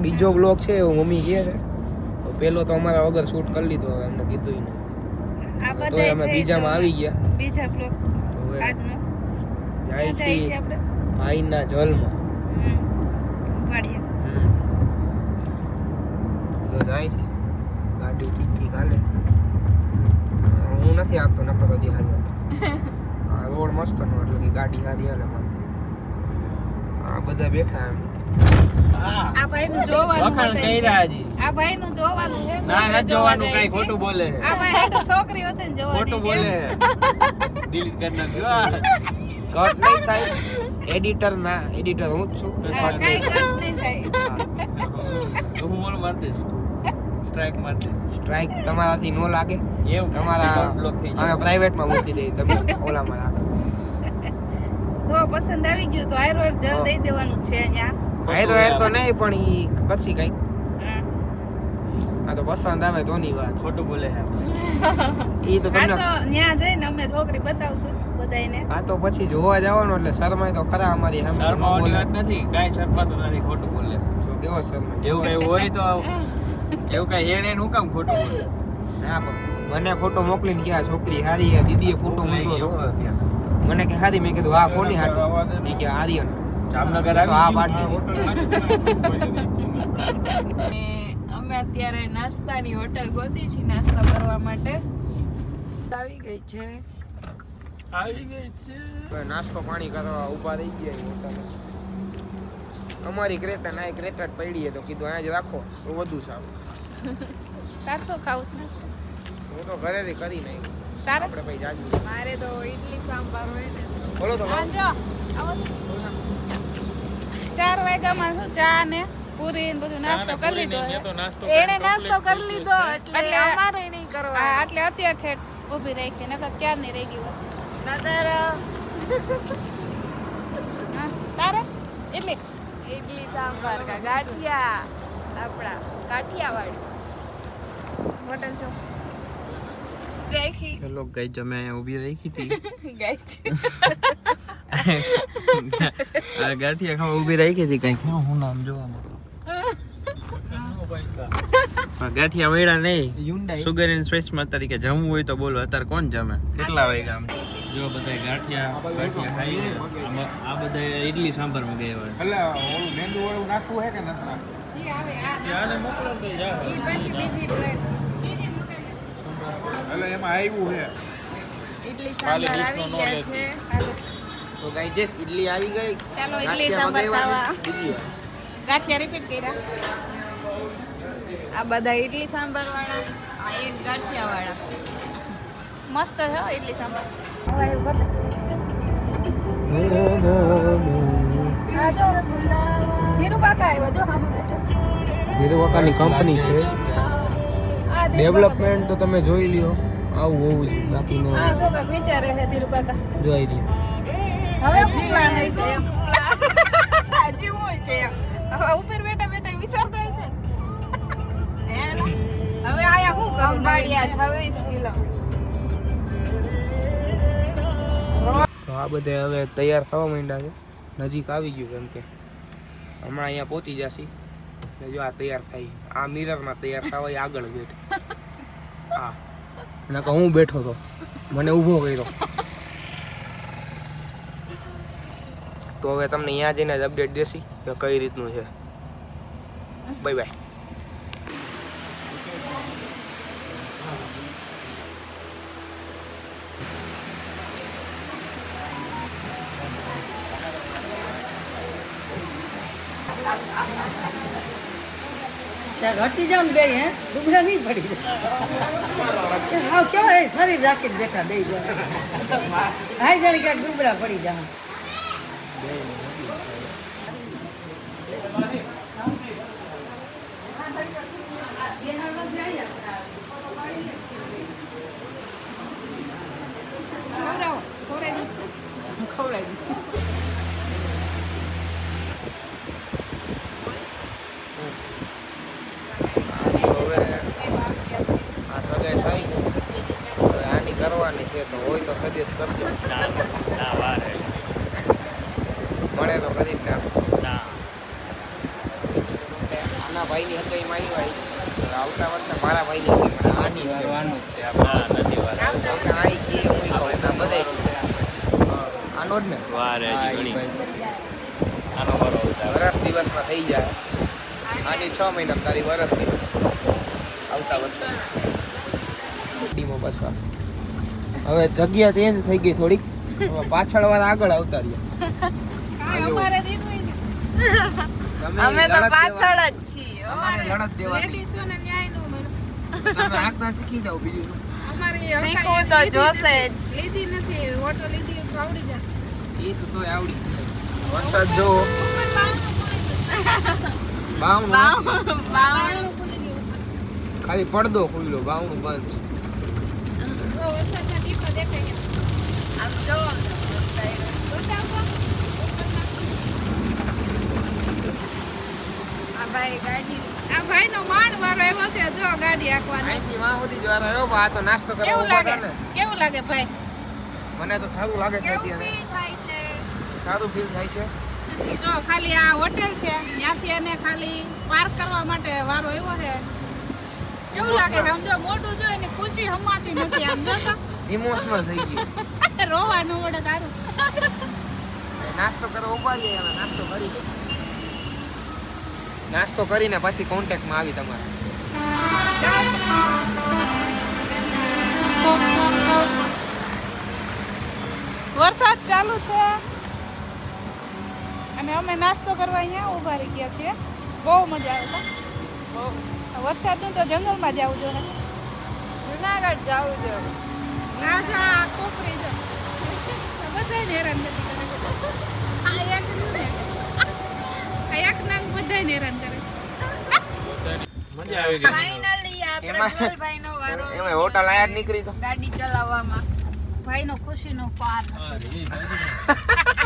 બીજો બ્લોગ છે એવું મમ્મી કહે છે. પેલો તો અમારા વગર શૂટ કરી લીધો, અમને કીધું નહીં. તો અમે બીજામાં આવી ગયા. બીજા બ્લોગ આજનો જાય છે આપણે ભાઈના જલમાં. વાડીએ તો જાય છે ગાડી ઠીક હાલે. હું નથી આપતો નકર હજી હારી હતો. આ રોડ મસ્ત નો એટલે કે ગાડી હારી હાલે. આ બધા બેઠા એમ. આ ભાઈનું જોવાનું આ ભાઈનું જોવાનું છે. ના જોવાનું, કઈ ખોટું બોલે. આ ભાઈ તો છોકરી હોતે ને જોવાની. ખોટું બોલે. ડિલીટ કરી નાખ્યો. કટ નહીં થાય. એડિટર હું જ છું. કઈ કટ નહીં થાય. તો હું ઓલ માર દઈશ. સ્ટ્રાઇક તમારાથી નો લાગે. એવું તમારા બ્લોક થઈ અમે પ્રાઇવેટમાં મૂકી દઈએ, તમે ઓલામાં રાખો. જો પસંદ આવી ગયું તો આયરો જલ દઈ દેવાનું છે અહીંયા. આયરો તો નહીં પણ ઈ કચ્છી કઈ. આ તો પસંદ આવે તો ની વાત. ખોટું બોલે છે. ઈ તો આ તમને તો ત્યાં જઈને અમે છોકરી બતાવશું બધાયને. આ તો પછી જોવા જવાનું એટલે શરમાય તો ખરા અમારી સામે. શર્માવાની વાત નથી, કાઈ શર્માતું નથી, ખોટું બોલે. જો કેવો શરમાય. એવું કઈ હોય તો એવું કઈ હેડ હું કામ ખોટું બોલે. ના પણ મને ફોટો મોકલીને કે આ છોકરી હારી છે. દીદીએ ફોટો મોકલ્યો હતો. મને કે હારી, મેં કીધું આ કોની હારી? ઈ કે આર્યન. જામનગર તો આ પાડી અમે અત્યારે નાસ્તાની હોટલ ગોતી છે નાસ્તા કરવા માટે. આવી ગઈ છે. નાસ્તો પાણી કરવા ઊભા રહી ગયા હોટલ. અમારી ક્રેટા ના ક્રેટા જ પડી તો કીધું અહીંયા જ રાખો તો વધુ સારું. 400 ખાવું ને હું તો ઘરેથી કરી નહીં. તારે આપણે ભાઈ જાજી મારે તો ઇડલી સાંભાર હોય ને. બોલો તો આ જો આવો 4 વાગ્યામાં શું ચા ને પૂરી ને બધું નાસ્તો કરી લીધો. એને નાસ્તો કરી લીધો એટલે અમારે નહીં કરવા. હા એટલે અત્યારે ઠેઠ ઊભી રાખી નકર ક્યાં નહીં રહી ગઈ નતર. તારે ઇડલી સાંભાર કા ગાંઠિયા આપણા કાઠિયાવાડી હોટલ જો રાખી. હેલો ગાઈસ, અમે અહીંયા ઊભી રાખી હતી. ગાઈસ આ ગાંઠિયા ખાવા ઊભી રાખી હતી. કઈ હું નામ જોવામાં ગાંઠિયા મળ્યા નહીં. સુગર એન્ડ સ્પાઇસ માં તરીકે જમવું હોય તો બોલો. અત્યારે કોણ જમે? કેટલા વાગ્યા? જો બધા ગાંઠિયા ખાઈ. આ બધા ઇડલી સાંભાર માં ગયા હોય. એટલે ઓલું મેંદુ વાળું નાખવું છે કે નથી નાખવું? ઈ આવે આ ચાલે મોકલો તો જાઓ. ઈ પછી બીજી પ્લેટ બીજી મગાઈ લે. એટલે એમાં આવ્યું છે. ઇડલી સાંભાર આવી ગયા છે. હાલો તો ગાઈસ ઇડલી આવી ગઈ. ચાલો ઇડલી સાંભાર ખાવા. બીજી વાર. ગાંઠિયા રિપીટ કર્યા. આ બધા ઇડલી સાંભાર વાળા, આ એક ગાંઠિયા વાળા. મસ્ત છે હો ઇડલી સાંભાર. હવે એવું કરતા હા જો હીરુ કાકા આવ્યો જો હા બેઠો. હીરુ કાકાની કંપની છે. આ ડેવલપમેન્ટ તો તમે જોઈ લ્યો. આવું હોવું છે બાકી નો હા જો કાકા વિચારે છે હીરુ કાકા. જોઈ લ્યો. હવે જીવા નહીં છે એમ. જીવું હોય છે એમ. હવે ઉપર બેઠા બેઠા વિચારતા હશે. હવે આયા હું કંબાડિયા 26 કિલો. તો આ બધે હવે તૈયાર થવા માંડ્યા છે. નજીક આવી ગયું કેમ કે હમણાં અહીંયા પહોંચી જશે. જો આ તૈયાર થાય. આ મિરરમાં તૈયાર થવા એ આગળ બેઠ. હા નકર હું બેઠો તો મને ઊભો કર્યો. તો હવે તમને અહીંયા જઈને જ અપડેટ દેશી કે કઈ રીતનું છે. Bye bye. ઘટી જાવ ને બે હે ડુબરા નહીં પડી જાય. કેવો એ શરીર રાખીને બેઠા દઈ જાય. હાઈ જાણે ક્યાંક ડુબરા પડી જાય. કરવાની છે તો હોય તો સજેસ્ટ કરજો. મળે તો કરી જ નાખો. નાના ભાઈની હંગાઈમાં આવ્યા આવતા વર્ષે મારા ભાઈની હંગાઈમાં આની વારવાનું જ છે હા નથી વાર આપણે આઈ કે હું કહું બધા આનો જ ને વાર હજી ઘણી આનો વારો આવશે વરસ દિવસમાં થઈ જાય આની 6 મહિના તારી વરસ દિવસ આવતા વર્ષે ટીમો પાછા હવે જગ્યા ચેન્જ થઈ ગઈ થોડીક હવે પાછળ વાળા આગળ આવતા રહ્યા અમારે દીકરી અમે તો પાછળ જ છીએ અમારે લડત દેવાની લેડીઝો ને ન્યાય નો મળે તમે આગતા શીખી જાવ બીજું શું? અમારી શીખવું તો જોશે જ. લીધી નથી ઓટો લીધી તો આવડી જાય એ તો તોય આવડી જાય. વરસાદ જો ઉપર બાવણું બાવણું ખુલી ગયું ઉપર ખાલી પડદો ખુલ્લો બાવણું બંધ છે. વરસાદના ટીપા દેખાય ગયા આમ જો બતાવો આ ભાઈ ગાડી આ ભાઈનો માંડ વારો આવ્યો છે જો ગાડી હાંકવાનો અહીંથી વાં સુધી જ વાર આવ્યો પણ આ તો નાસ્તો કરવા કેવું ઊભા લાગે હતા ને કેવું લાગે ભાઈ મને તો સારું લાગે છે કેવું અત્યારે feel થાય છે સારું ફીલ થાય છે જો ખાલી આ હોટેલ છે ત્યાંથી એને ખાલી પાર્ક કરવા માટે વારો આવ્યો છે કેવું લાગે છે? સમજો મોટું જો એની ખુશી હમાતી નથી આમ જો તો ઇમોશનલ થઈ ગયું રોવાનું વડે તારું નાસ્તો કરવા ઊભા રહીએ હવે નાસ્તો કરી લે નાસ્તો કરીને પછી કોન્ટેક્ટમાં આવી તમારે વરસાદ ચાલુ છે અને અમે નાસ્તો કરવા અહીંયા ઊભા રહી ગયા છીએ બહુ મજા આવે બહુ વરસાદનું તો જંગલમાં જવું જોઈએ જુનાગઢ જાવું જો રાજા કોપરી જો બધાને હેરાન નથી કરે આ એક નું ને આ એક નામ બધાને હેરાન કરે મજા આવી ગઈ ફાઇનલી આપણે એમાં- ગોલભાઈનો વારો એમાં હોટલ આયા જ નીકળી તો ગાડી ચલાવવામાં ભાઈનો ખુશીનો પાર નથી હા, એ